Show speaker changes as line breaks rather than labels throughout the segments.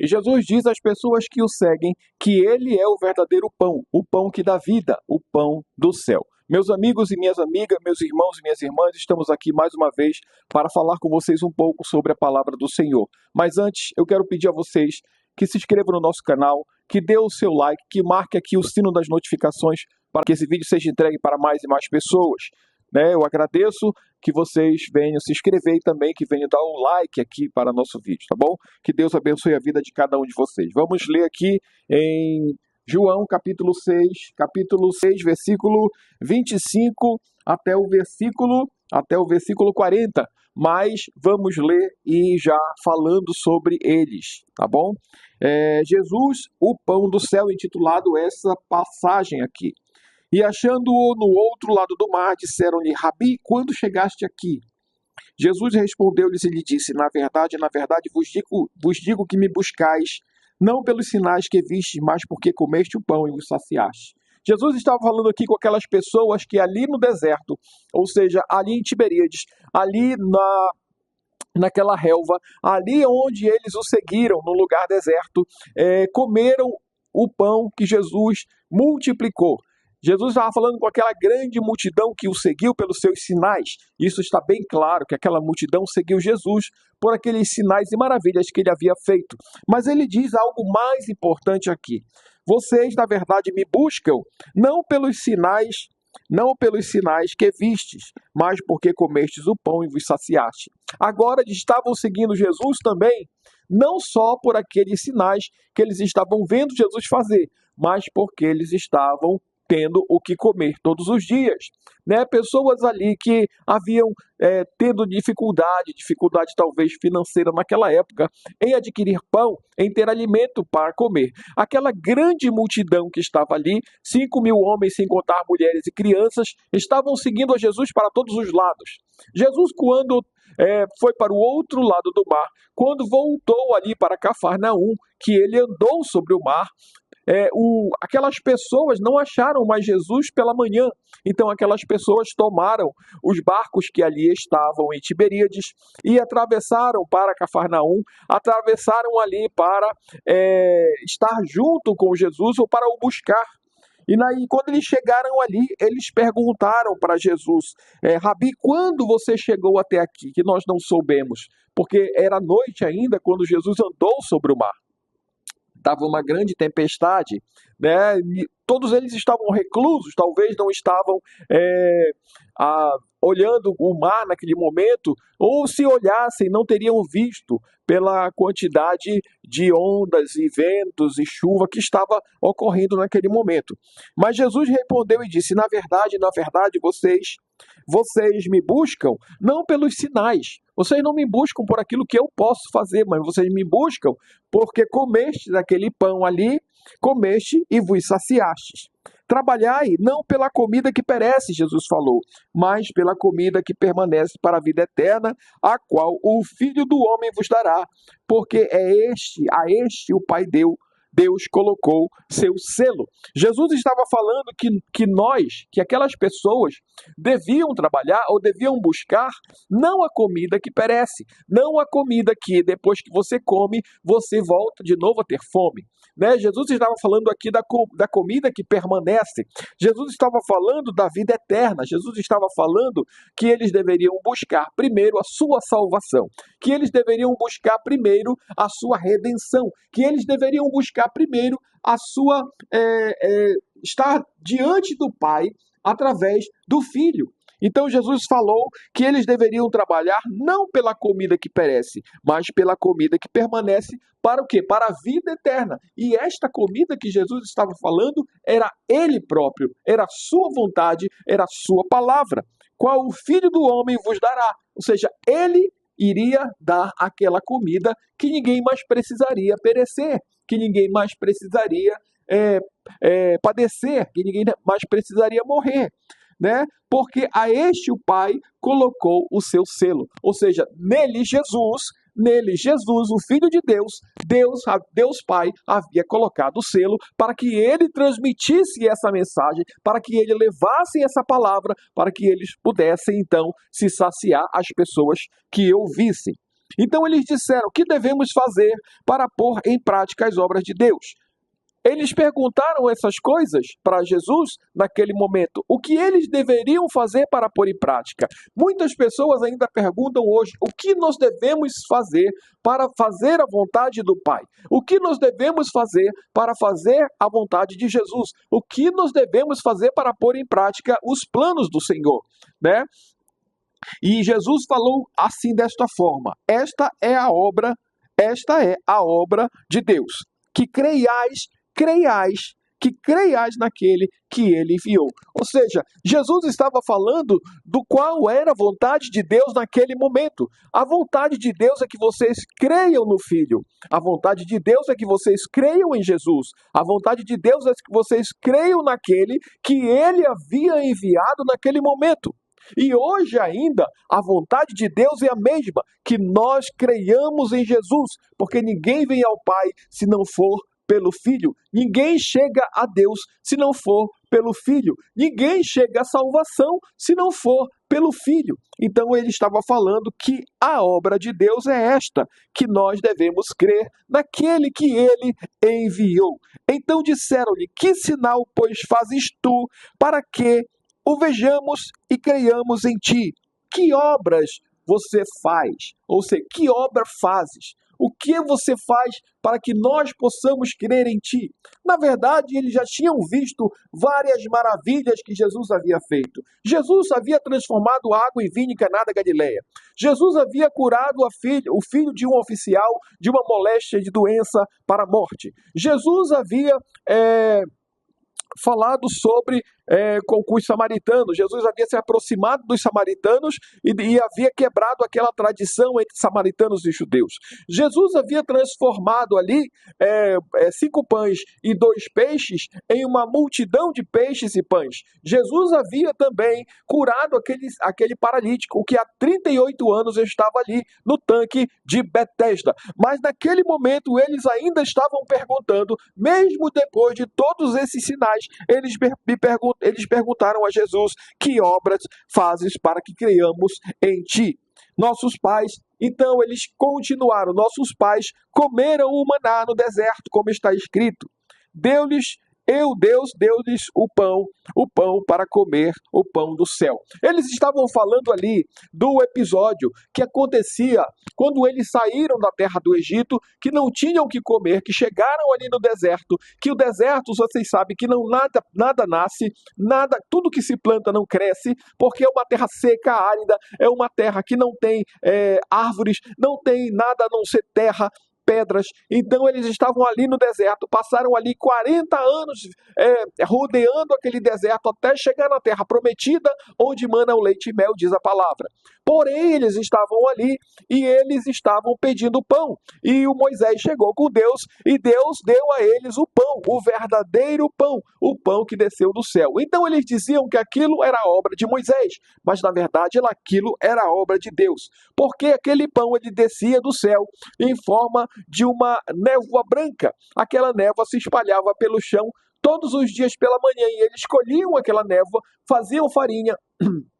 E Jesus diz às pessoas que o seguem que ele é o verdadeiro pão, o pão que dá vida, o pão do céu. Meus amigos e minhas amigas, meus irmãos e minhas irmãs, estamos aqui mais uma vez para falar com vocês um pouco sobre a palavra do Senhor. Mas antes, eu quero pedir a vocês que se inscrevam no nosso canal, que dê o seu like, que marque aqui o sino das notificações para que esse vídeo seja entregue para mais e mais pessoas. Eu agradeço que vocês venham se inscrever e também que venham dar o like aqui para nosso vídeo, tá bom? Que Deus abençoe a vida de cada um de vocês. Vamos ler aqui em João capítulo 6, versículo 25 até o versículo 40. Mas vamos ler e já falando sobre eles, tá bom? Jesus, o pão do céu, intitulado essa passagem aqui. E achando-o no outro lado do mar, disseram-lhe: Rabi, quando chegaste aqui? Jesus respondeu-lhes e lhe disse: na verdade, vos digo que me buscais, não pelos sinais que vistes, mas porque comeste o pão e vos saciaste. Jesus estava falando aqui com aquelas pessoas que ali no deserto, ou seja, ali em Tiberíades, ali naquela relva, ali onde eles o seguiram, no lugar deserto, comeram o pão que Jesus multiplicou. Jesus estava falando com aquela grande multidão que o seguiu pelos seus sinais. Isso está bem claro, que aquela multidão seguiu Jesus por aqueles sinais e maravilhas que ele havia feito. Mas ele diz algo mais importante aqui. Vocês, na verdade, me buscam não pelos sinais que vistes, mas porque comestes o pão e vos saciaste. Agora estavam seguindo Jesus também, não só por aqueles sinais que eles estavam vendo Jesus fazer, mas porque eles estavam tendo o que comer todos os dias, Pessoas ali que haviam tendo dificuldade talvez financeira naquela época, em adquirir pão, em ter alimento para comer. Aquela grande multidão que estava ali, 5.000 homens, sem contar mulheres e crianças, estavam seguindo a Jesus para todos os lados. Jesus, quando foi para o outro lado do mar, quando voltou ali para Cafarnaum, que ele andou sobre o mar, aquelas pessoas não acharam mais Jesus pela manhã. Então aquelas pessoas tomaram os barcos que ali estavam em Tiberíades e atravessaram para Cafarnaum, atravessaram ali para estar junto com Jesus ou para o buscar. E quando eles chegaram ali, eles perguntaram para Jesus: Rabi, quando você chegou até aqui? Que nós não soubemos, porque era noite ainda quando Jesus andou sobre o mar. Estava uma grande tempestade, E todos eles estavam reclusos, talvez não estavam olhando o mar naquele momento, ou se olhassem não teriam visto pela quantidade de ondas e ventos e chuva que estava ocorrendo naquele momento. Mas Jesus respondeu e disse: na verdade, vocês me buscam não pelos sinais. Vocês não me buscam por aquilo que eu posso fazer, mas vocês me buscam porque comeste daquele pão ali, comeste e vos saciastes. Trabalhai não pela comida que perece, Jesus falou, mas pela comida que permanece para a vida eterna, a qual o Filho do Homem vos dará, porque a este o Pai Deus colocou seu selo. Jesus estava falando que aquelas pessoas deviam trabalhar ou deviam buscar não a comida que perece, não a comida que depois que você come, você volta de novo a ter fome. Jesus estava falando aqui da comida que permanece. Jesus estava falando da vida eterna. Jesus estava falando que eles deveriam buscar primeiro a sua salvação, que eles deveriam buscar primeiro a sua redenção, que eles deveriam buscar primeiro a sua estar diante do Pai através do Filho. Então Jesus falou que eles deveriam trabalhar não pela comida que perece, mas pela comida que permanece para o quê? Para a vida eterna. E esta comida que Jesus estava falando era Ele próprio, era a sua vontade, era a sua palavra, qual o Filho do Homem vos dará. Ou seja, Ele iria dar aquela comida que ninguém mais precisaria perecer, que ninguém mais precisaria padecer, que ninguém mais precisaria morrer. Porque a este o Pai colocou o seu selo. Ou seja, nele Jesus, o Filho de Deus, Deus Pai havia colocado o selo para que ele transmitisse essa mensagem, para que ele levasse essa palavra, para que eles pudessem então se saciar as pessoas que ouvissem. Então eles disseram: o que devemos fazer para pôr em prática as obras de Deus? Eles perguntaram essas coisas para Jesus naquele momento. O que eles deveriam fazer para pôr em prática? Muitas pessoas ainda perguntam hoje: o que nós devemos fazer para fazer a vontade do Pai? O que nós devemos fazer para fazer a vontade de Jesus? O que nós devemos fazer para pôr em prática os planos do Senhor, né? E Jesus falou assim, desta forma: esta é a obra de Deus, que creiais naquele que ele enviou. Ou seja, Jesus estava falando do qual era a vontade de Deus naquele momento. A vontade de Deus é que vocês creiam no Filho. A vontade de Deus é que vocês creiam em Jesus. A vontade de Deus é que vocês creiam naquele que ele havia enviado naquele momento. E hoje ainda, a vontade de Deus é a mesma, que nós creiamos em Jesus, porque ninguém vem ao Pai se não for pelo Filho. Ninguém chega a Deus se não for pelo Filho. Ninguém chega à salvação se não for pelo Filho. Então ele estava falando que a obra de Deus é esta, que nós devemos crer naquele que ele enviou. Então disseram-lhe: que sinal, pois, fazes tu para que o vejamos e creiamos em ti? Que obras você faz? Ou seja, que obra fazes? O que você faz para que nós possamos crer em ti? Na verdade, eles já tinham visto várias maravilhas que Jesus havia feito. Jesus havia transformado água em vinho em Caná da Galileia. Jesus havia curado o filho de um oficial de uma moléstia de doença para a morte. Jesus havia falado sobre com os samaritanos. Jesus havia se aproximado dos samaritanos e havia quebrado aquela tradição entre samaritanos e judeus. Jesus havia transformado ali 5 pães e 2 peixes em uma multidão de peixes e pães. Jesus havia também curado aquele paralítico que há 38 anos estava ali no tanque de Betesda. Mas naquele momento eles ainda estavam perguntando, mesmo depois de todos esses sinais, eles perguntaram a Jesus: que obras fazes para que creiamos em ti? Nossos pais, então eles continuaram: nossos pais comeram o maná no deserto, como está escrito. Deus deu-lhes o pão para comer, o pão do céu. Eles estavam falando ali do episódio que acontecia quando eles saíram da terra do Egito, que não tinham o que comer, que chegaram ali no deserto, que o deserto, vocês sabem, que nada nasce, tudo que se planta não cresce, porque é uma terra seca, árida, é uma terra que não tem árvores, não tem nada a não ser terra, pedras. Então eles estavam ali no deserto, passaram ali 40 anos rodeando aquele deserto até chegar na terra prometida, onde mana o leite e mel, diz a palavra. Porém, eles estavam ali e eles estavam pedindo pão. E o Moisés chegou com Deus e Deus deu a eles o pão, o verdadeiro pão, o pão que desceu do céu. Então eles diziam que aquilo era obra de Moisés, mas na verdade aquilo era obra de Deus, porque aquele pão ele descia do céu em forma de uma névoa branca. Aquela névoa se espalhava pelo chão todos os dias pela manhã e eles colhiam aquela névoa, faziam farinha,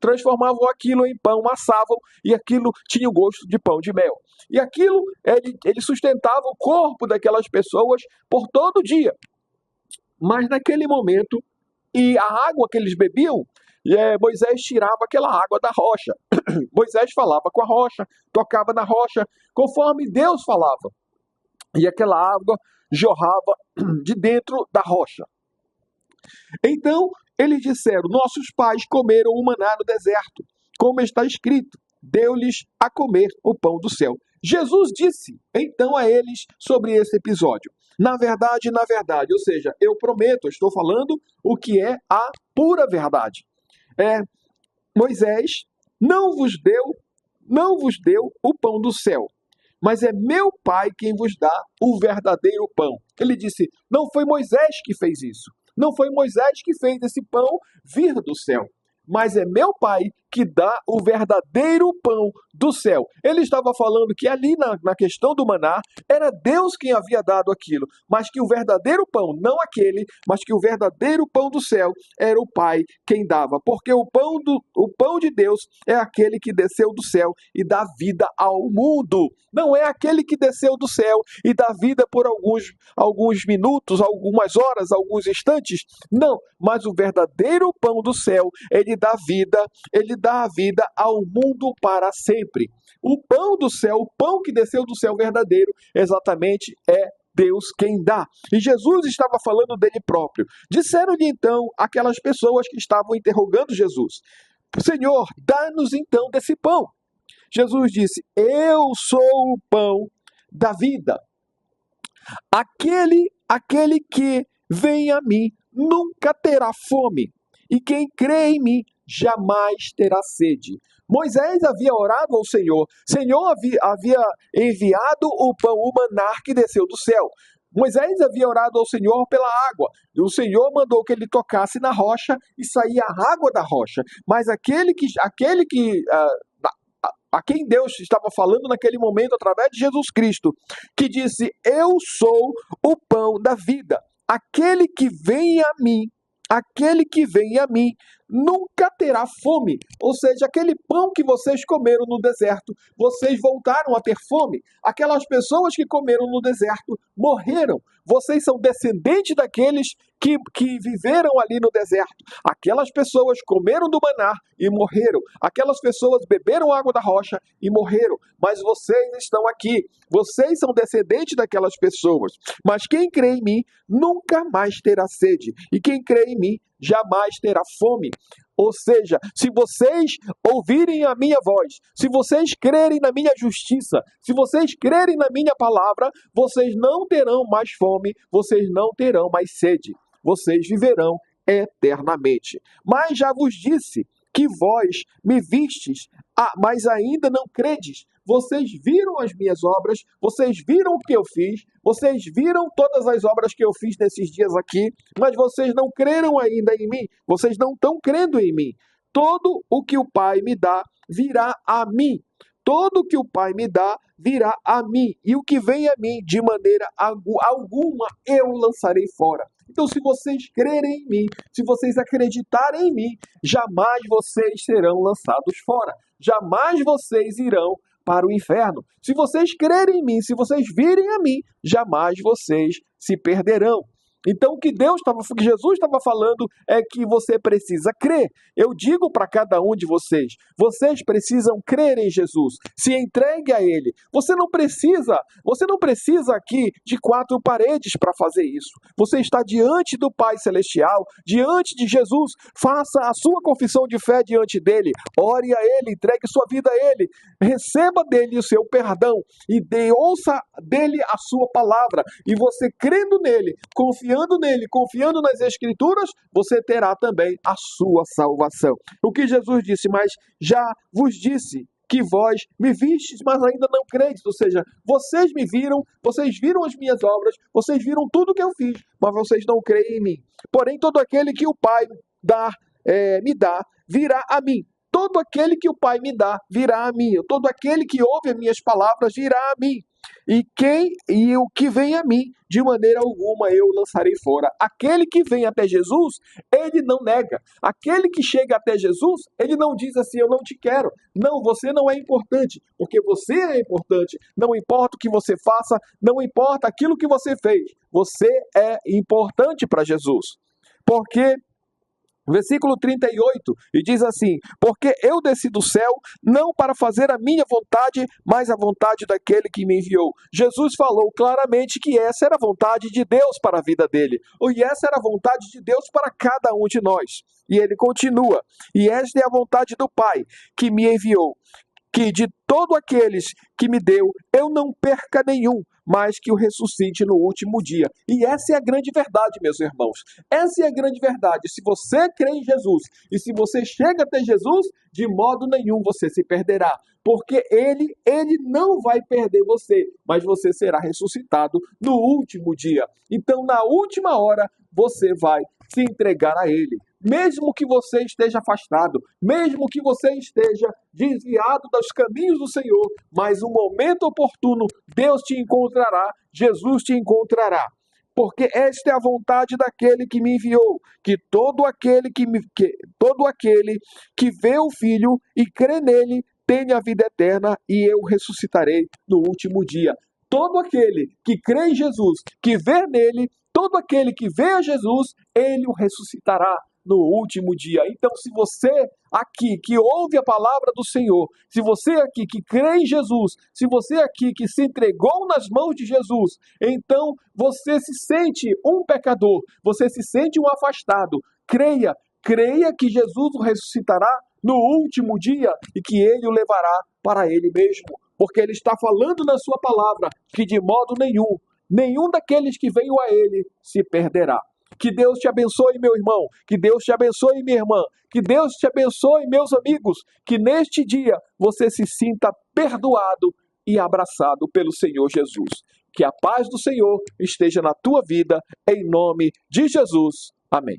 transformavam aquilo em pão, assavam e aquilo tinha o gosto de pão de mel. E aquilo, ele sustentava o corpo daquelas pessoas por todo o dia. Mas naquele momento, e a água que eles bebiam, Moisés tirava aquela água da rocha. Moisés falava com a rocha, tocava na rocha, conforme Deus falava. E aquela água jorrava de dentro da rocha. Então, eles disseram: nossos pais comeram o maná no deserto, como está escrito, deu-lhes a comer o pão do céu. Jesus disse, então, a eles sobre esse episódio: na verdade, ou seja, eu prometo, eu estou falando o que é a pura verdade. Moisés não vos deu o pão do céu, mas é meu Pai quem vos dá o verdadeiro pão. Ele disse: não foi Moisés que fez isso. Não foi Moisés que fez esse pão vir do céu. Mas é meu Pai que dá o verdadeiro pão do céu. Ele estava falando que ali na questão do maná, era Deus quem havia dado aquilo, mas que o verdadeiro pão, não aquele, mas que o verdadeiro pão do céu era o Pai quem dava, porque o pão de Deus é aquele que desceu do céu e dá vida ao mundo. Não é aquele que desceu do céu e dá vida por alguns minutos, algumas horas, alguns instantes. Não, mas o verdadeiro pão do céu, ele dá a vida ao mundo para sempre. O pão do céu, o pão que desceu do céu verdadeiro, exatamente é Deus quem dá. E Jesus estava falando dele próprio. Disseram-lhe então aquelas pessoas que estavam interrogando Jesus: Senhor, dá-nos então desse pão. Jesus disse: eu sou o pão da vida. Aquele que vem a mim nunca terá fome, e quem crê em mim jamais terá sede. Moisés havia orado ao Senhor. Senhor havia enviado o pão, o maná que desceu do céu. Moisés havia orado ao Senhor pela água. O Senhor mandou que ele tocasse na rocha e saía a água da rocha. Mas a quem Deus estava falando naquele momento através de Jesus Cristo, que disse: eu sou o pão da vida. Aquele que vem a mim nunca terá fome. Ou seja, aquele pão que vocês comeram no deserto, vocês voltaram a ter fome. Aquelas pessoas que comeram no deserto morreram. Vocês são descendentes daqueles que viveram ali no deserto. Aquelas pessoas comeram do maná e morreram. Aquelas pessoas beberam água da rocha e morreram. Mas vocês estão aqui. Vocês são descendentes daquelas pessoas. Mas quem crê em mim nunca mais terá sede. E quem crê em mim jamais terá fome. Ou seja, se vocês ouvirem a minha voz, se vocês crerem na minha justiça, se vocês crerem na minha palavra, vocês não terão mais fome, vocês não terão mais sede. Vocês viverão eternamente. Mas já vos disse que vós me vistes, mas ainda não credes. Vocês viram as minhas obras, vocês viram o que eu fiz, vocês viram todas as obras que eu fiz nesses dias aqui, mas vocês não creram ainda em mim, vocês não estão crendo em mim. Todo o que o Pai me dá virá a mim. Todo o que o Pai me dá virá a mim, e o que vem a mim, de maneira alguma, eu lançarei fora. Então, se vocês crerem em mim, se vocês acreditarem em mim, jamais vocês serão lançados fora. Jamais vocês irão para o inferno. Se vocês crerem em mim, se vocês virem a mim, jamais vocês se perderão. Então, o que Jesus estava falando é que você precisa crer. Eu digo para cada um de vocês precisam crer em Jesus. Se entregue a Ele. Você não precisa aqui de 4 paredes para fazer isso. Você está diante do Pai Celestial, diante de Jesus. Faça a sua confissão de fé diante dele. Ore a Ele, entregue sua vida a Ele. Receba dele o seu perdão e ouça dele a sua palavra. E você crendo nele, confiando nas Escrituras, você terá também a sua salvação. O que Jesus disse: mas já vos disse que vós me vistes, mas ainda não credes. Ou seja, vocês me viram, vocês viram as minhas obras, vocês viram tudo que eu fiz, mas vocês não creem em mim. Porém, todo aquele que o Pai me dá, virá a mim. Todo aquele que o Pai me dá, virá a mim. Todo aquele que ouve as minhas palavras, virá a mim. E o que vem a mim, de maneira alguma eu lançarei fora. Aquele que vem até Jesus, ele não nega. Aquele que chega até Jesus, ele não diz assim: eu não te quero. Não, você não é importante, porque você é importante. Não importa o que você faça, não importa aquilo que você fez. Você é importante para Jesus. Porque versículo 38, e diz assim: porque eu desci do céu, não para fazer a minha vontade, mas a vontade daquele que me enviou. Jesus falou claramente que essa era a vontade de Deus para a vida dele, e essa era a vontade de Deus para cada um de nós. E ele continua: e esta é a vontade do Pai que me enviou, que de todos aqueles que me deu, eu não perca nenhum, mas que o ressuscite no último dia. E essa é a grande verdade, meus irmãos. Essa é a grande verdade. Se você crê em Jesus e se você chega até Jesus, de modo nenhum você se perderá. porque ele não vai perder você, mas você será ressuscitado no último dia. Então, na última hora, você vai se entregar a ele. Mesmo que você esteja afastado, mesmo que você esteja desviado dos caminhos do Senhor, mas no momento oportuno, Deus te encontrará, Jesus te encontrará. Porque esta é a vontade daquele que me enviou, que todo aquele que vê o Filho e crê nele tenha a vida eterna, e eu ressuscitarei no último dia. Todo aquele que crê em Jesus, que vê nele, todo aquele que vê a Jesus, ele o ressuscitará no último dia. Então, se você aqui que ouve a palavra do Senhor, se você aqui que crê em Jesus, se você aqui que se entregou nas mãos de Jesus, então você se sente um pecador, você se sente um afastado, creia que Jesus o ressuscitará no último dia e que ele o levará para ele mesmo, porque ele está falando na sua palavra que de modo nenhum daqueles que veio a ele se perderá. Que Deus te abençoe, meu irmão. Que Deus te abençoe, minha irmã. Que Deus te abençoe, meus amigos. Que neste dia você se sinta perdoado e abraçado pelo Senhor Jesus. Que a paz do Senhor esteja na tua vida, em nome de Jesus. Amém.